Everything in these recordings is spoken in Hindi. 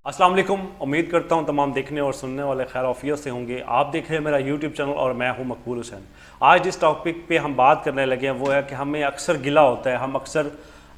अस्सलाम वालेकुम। उम्मीद करता हूँ तमाम देखने और सुनने वाले खैर आफियत से होंगे। आप देख रहे हैं मेरा यूट्यूब चैनल और मैं हूँ मकबूल हुसैन। आज जिस टॉपिक पे हम बात करने लगे हैं वो है कि हमें अक्सर गिला होता है। हम अक्सर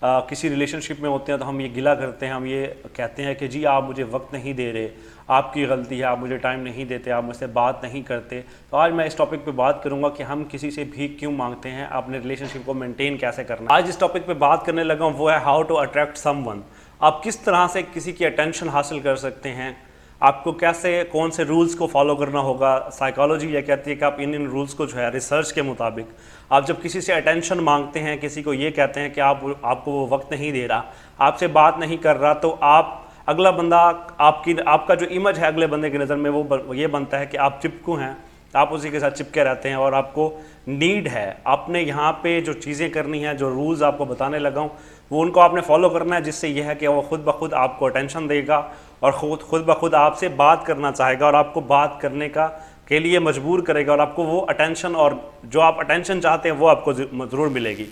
किसी रिलेशनशिप में होते हैं तो हम ये गिला करते हैं, हम ये कहते हैं कि जी आप मुझे वक्त नहीं दे रहे, आपकी गलती है, आप मुझे टाइम नहीं देते, आप मुझसे बात नहीं करते। तो आज मैं इस टॉपिक पे बात करूंगा कि हम किसी से भीख क्यों मांगते हैं, अपने रिलेशनशिप को मेंटेन कैसे करना। आज इस टॉपिक पे बात करने लगा हूँ वो है हाउ टू अट्रैक्ट समवन। आप किस तरह से किसी की अटेंशन हासिल कर सकते हैं, आपको कैसे कौन से रूल्स को फॉलो करना होगा। साइकोलॉजी ये कहती है कि आप इन रूल्स को जो है रिसर्च के मुताबिक आप जब किसी से अटेंशन मांगते हैं, किसी को ये कहते हैं कि आपको वो वक्त नहीं दे रहा, आपसे बात नहीं कर रहा, तो आप अगला बंदा आपका जो इमेज है अगले बंदे की नज़र में वो ये बनता है कि आप चिपकू हैं, आप उसी के साथ चिपके रहते हैं और आपको नीड है। आपने यहाँ पे जो चीज़ें करनी है, जो रूल्स आपको बताने लगा हूँ वो उनको आपने फॉलो करना है, जिससे यह है कि वो खुद ब खुद आपको अटेंशन देगा और खुद ब खुद आपसे बात करना चाहेगा और आपको बात करने के लिए मजबूर करेगा और आपको वो अटेंशन और जो आप अटेंशन चाहते हैं वो आपको ज़रूर मिलेगी।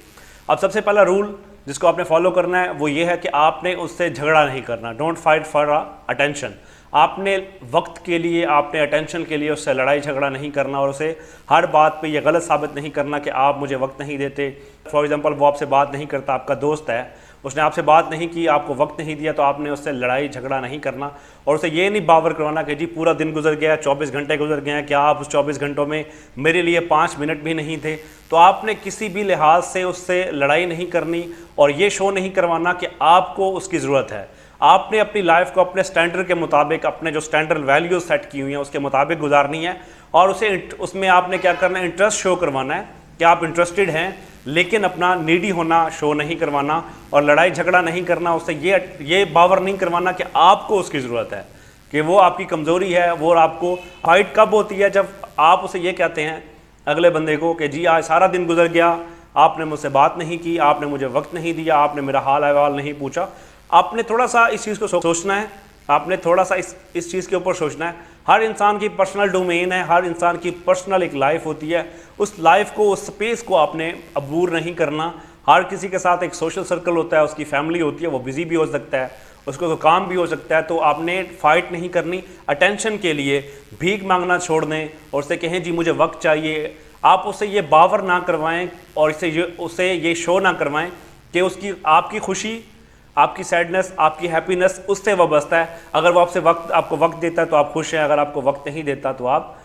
अब सबसे पहला रूल जिसको आपने फॉलो करना है वो ये है कि आपने उससे झगड़ा नहीं करना। Don't fight for attention. आपने वक्त के लिए, आपने अटेंशन के लिए उससे लड़ाई झगड़ा नहीं करना और उसे हर बात पे ये गलत साबित नहीं करना कि आप मुझे वक्त नहीं देते। फॉर एग्जांपल वो आपसे बात नहीं करता, आपका दोस्त है, उसने आपसे बात नहीं की, आपको वक्त नहीं दिया, तो आपने उससे लड़ाई झगड़ा नहीं करना और उसे ये नहीं बावर करवाना कि जी पूरा दिन गुजर गया, 24 घंटे गुजर गए हैं, क्या आप उस 24 घंटों में मेरे लिए 5 मिनट भी नहीं थे। तो आपने किसी भी लिहाज से उससे लड़ाई नहीं करनी और ये शो नहीं करवाना कि आपको उसकी ज़रूरत है। आपने अपनी लाइफ को अपने स्टैंडर्ड के मुताबिक, अपने जो स्टैंडर्ड वैल्यूज सेट की हुई हैं उसके मुताबिक गुजारनी है और उसमें आपने क्या करना है, इंटरेस्ट शो करवाना है कि आप इंटरेस्टेड हैं, लेकिन अपना नीडी होना शो नहीं करवाना और लड़ाई झगड़ा नहीं करना। उससे ये बावर नहीं करवाना कि आपको उसकी ज़रूरत है, कि वो आपकी कमज़ोरी है। वो आपको फाइट कब होती है, जब आप उसे ये कहते हैं अगले बंदे को कि जी आज सारा दिन गुजर गया, आपने मुझसे बात नहीं की, आपने मुझे वक्त नहीं दिया, आपने मेरा हाल अहवाल नहीं पूछा। आपने थोड़ा सा इस चीज़ को सोचना है, आपने थोड़ा सा इस चीज़ के ऊपर सोचना है। हर इंसान की पर्सनल डोमेन है, हर इंसान की पर्सनल एक लाइफ होती है। उस लाइफ को, उस स्पेस को आपने अबूर नहीं करना। हर किसी के साथ एक सोशल सर्कल होता है, उसकी फैमिली होती है, वो बिजी भी हो सकता है, उसको तो काम भी हो सकता है। तो आपने फाइट नहीं करनी। अटेंशन के लिए भीख मांगना छोड़ दें और उससे कहें जी मुझे वक्त चाहिए। आप उससे ये बावर ना करवाएं और उससे ये शो ना करवाएं कि आपकी खुशी, आपकी सैडनेस, आपकी हैप्पीनेस उससे वाबस्ता है। अगर वो आपको वक्त देता है तो आप खुश हैं, अगर आपको वक्त नहीं देता तो आप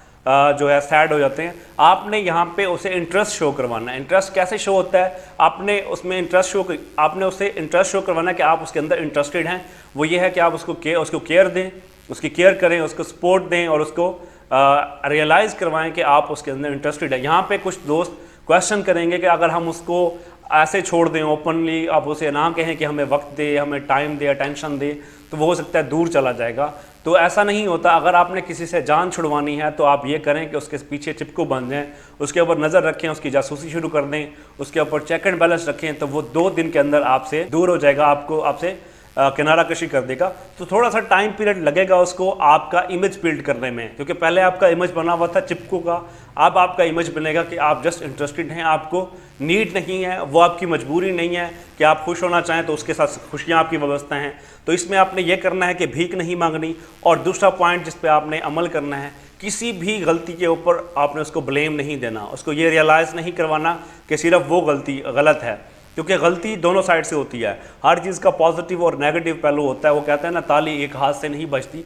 जो है सैड हो जाते हैं। आपने यहाँ पे उसे इंटरेस्ट शो करवाना है। इंटरेस्ट कैसे शो होता है, आपने उसे इंटरेस्ट शो करवाना है कि आप उसके अंदर इंटरेस्टेड हैं। वो ये है कि आप उसको केयर दें, उसकी केयर करें, उसको सपोर्ट दें और उसको रियलाइज़ करवाएं कि आप उसके अंदर इंटरेस्टेड है। यहाँ पे कुछ दोस्त क्वेश्चन करेंगे कि अगर हम उसको ऐसे छोड़ दें ओपनली, आप उसे ना कहें कि हमें वक्त दे, हमें टाइम दे, अटेंशन दे, तो वो हो सकता है दूर चला जाएगा। तो ऐसा नहीं होता। अगर आपने किसी से जान छुड़वानी है तो आप ये करें कि उसके पीछे चिपकू बन जाएं, उसके ऊपर नज़र रखें, उसकी जासूसी शुरू कर दें, उसके ऊपर चेक एंड बैलेंस रखें, तो वो 2 दिन के अंदर आपसे दूर हो जाएगा, आपसे किनारा कशी कर देगा। तो थोड़ा सा टाइम पीरियड लगेगा उसको आपका इमेज बिल्ड करने में, क्योंकि पहले आपका इमेज बना हुआ था चिपकू का, अब आपका इमेज बनेगा कि आप जस्ट इंटरेस्टेड हैं, आपको नीड नहीं है, वो आपकी मजबूरी नहीं है कि आप खुश होना चाहें तो उसके साथ खुशियाँ आपकी व्यवस्था हैं। तो इसमें आपने ये करना है कि भीख नहीं मांगनी। और दूसरा पॉइंट जिस पे आपने अमल करना है, किसी भी गलती के ऊपर आपने उसको ब्लेम नहीं देना, उसको ये रियलाइज़ नहीं करवाना कि सिर्फ वो गलती गलत है, क्योंकि गलती दोनों साइड से होती है। हर चीज़ का पॉजिटिव और नेगेटिव पहलू होता है। वो कहते हैं ना, ताली एक हाथ से नहीं बजती,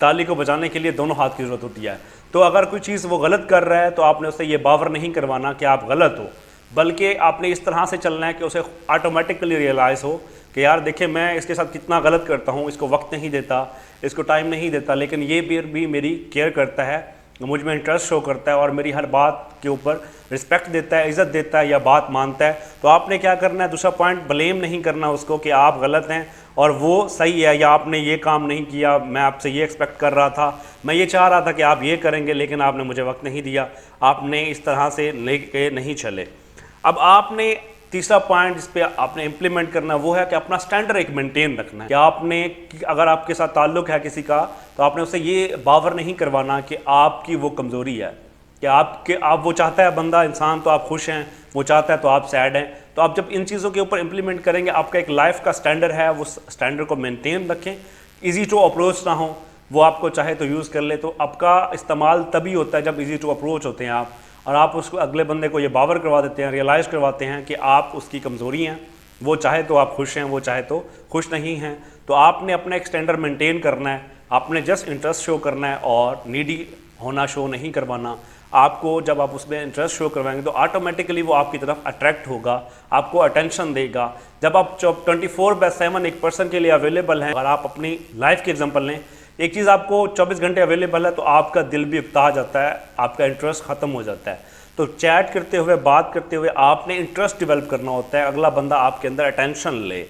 ताली को बजाने के लिए दोनों हाथ की ज़रूरत होती है। तो अगर कोई चीज़ वो गलत कर रहा है तो आपने उससे ये बावर नहीं करवाना कि आप गलत हो, बल्कि आपने इस तरह से चलना है कि उसे ऑटोमेटिकली रियलाइज़ हो कि यार देखिए मैं इसके साथ कितना गलत करता हूँ, इसको वक्त नहीं देता, इसको टाइम नहीं देता, लेकिन ये भी मेरी केयर करता है, मुझ में इंटरेस्ट शो करता है और मेरी हर बात के ऊपर रिस्पेक्ट देता है, इज़्ज़त देता है या बात मानता है। तो आपने क्या करना है, दूसरा पॉइंट, ब्लेम नहीं करना उसको कि आप गलत हैं और वो सही है, या आपने ये काम नहीं किया, मैं आपसे ये एक्सपेक्ट कर रहा था, मैं ये चाह रहा था कि आप ये करेंगे लेकिन आपने मुझे वक्त नहीं दिया। आपने इस तरह से लेके नहीं चले। अब आपने तीसरा पॉइंट जिस पे आपने इम्प्लीमेंट करना वो है कि अपना स्टैंडर्ड एक मेंटेन रखना है। कि अगर आपके साथ ताल्लुक़ है किसी का तो आपने उससे ये बावर नहीं करवाना कि आपकी वो कमज़ोरी है, कि वो चाहता है बंदा इंसान तो आप खुश हैं, वो चाहता है तो आप सैड हैं। तो आप जब इन चीज़ों के ऊपर इम्प्लीमेंट करेंगे, आपका एक लाइफ का स्टैंडर्ड है, वो स्टैंडर्ड को मेंटेन रखें ईजी टू अप्रोच ना हो, वो आपको चाहे तो यूज़ कर ले। तो आपका इस्तेमाल तभी होता है जब ईजी टू अप्रोच होते हैं आप, और आप उसको अगले बंदे को ये बावर करवा देते हैं, रियलाइज़ करवाते हैं कि आप उसकी कमज़ोरी हैं। वो चाहे तो आप खुश हैं, वो चाहे तो खुश नहीं हैं। तो आपने अपना एक स्टैंडर्ड मेंटेन करना है, आपने जस्ट इंटरेस्ट शो करना है और नीडी होना शो नहीं करवाना। आपको जब आप उसमें इंटरेस्ट शो करवाएंगे तो ऑटोमेटिकली वो आपकी तरफ अट्रैक्ट होगा, आपको अटेंशन देगा। जब आप 24/7 एक पर्सन के लिए अवेलेबल हैं, अगर आप अपनी लाइफ की एग्जांपल लें, एक चीज़ आपको 24 घंटे अवेलेबल है तो आपका दिल भी उकता जाता है, आपका इंटरेस्ट ख़त्म हो जाता है। तो चैट करते हुए, बात करते हुए आपने इंटरेस्ट डेवलप करना होता है, अगला बंदा आपके अंदर अटेंशन ले।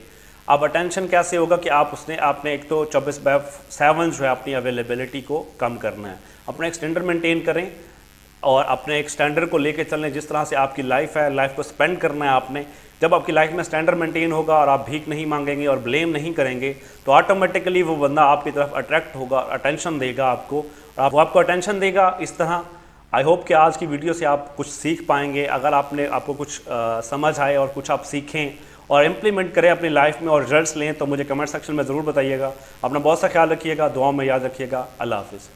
अब अटेंशन कैसे होगा कि आपने एक तो 24/7 जो है अपनी अवेलेबिलिटी को कम करना है, अपना एक स्टैंडर्ड मेंटेन करें और अपने एक स्टैंडर्ड को लेके चलें। जिस तरह से आपकी लाइफ है, लाइफ को स्पेंड करना है आपने। जब आपकी लाइफ में स्टैंडर्ड मेंटेन होगा और आप भीख नहीं मांगेंगे और ब्लेम नहीं करेंगे तो ऑटोमेटिकली वो बंदा आपकी तरफ अट्रैक्ट होगा, अटेंशन देगा आपको, और वो आपको अटेंशन देगा इस तरह। आई होप कि आज की वीडियो से आप कुछ सीख पाएंगे। अगर आपको कुछ समझ आए और कुछ आप सीखें और इम्प्लीमेंट करें अपनी लाइफ में और रिजल्ट्स लें तो मुझे कमेंट सेक्शन में ज़रूर बताइएगा। अपना बहुत सा ख्याल रखिएगा, दुआओं में याद रखिएगा। अल्लाह हाफिज़।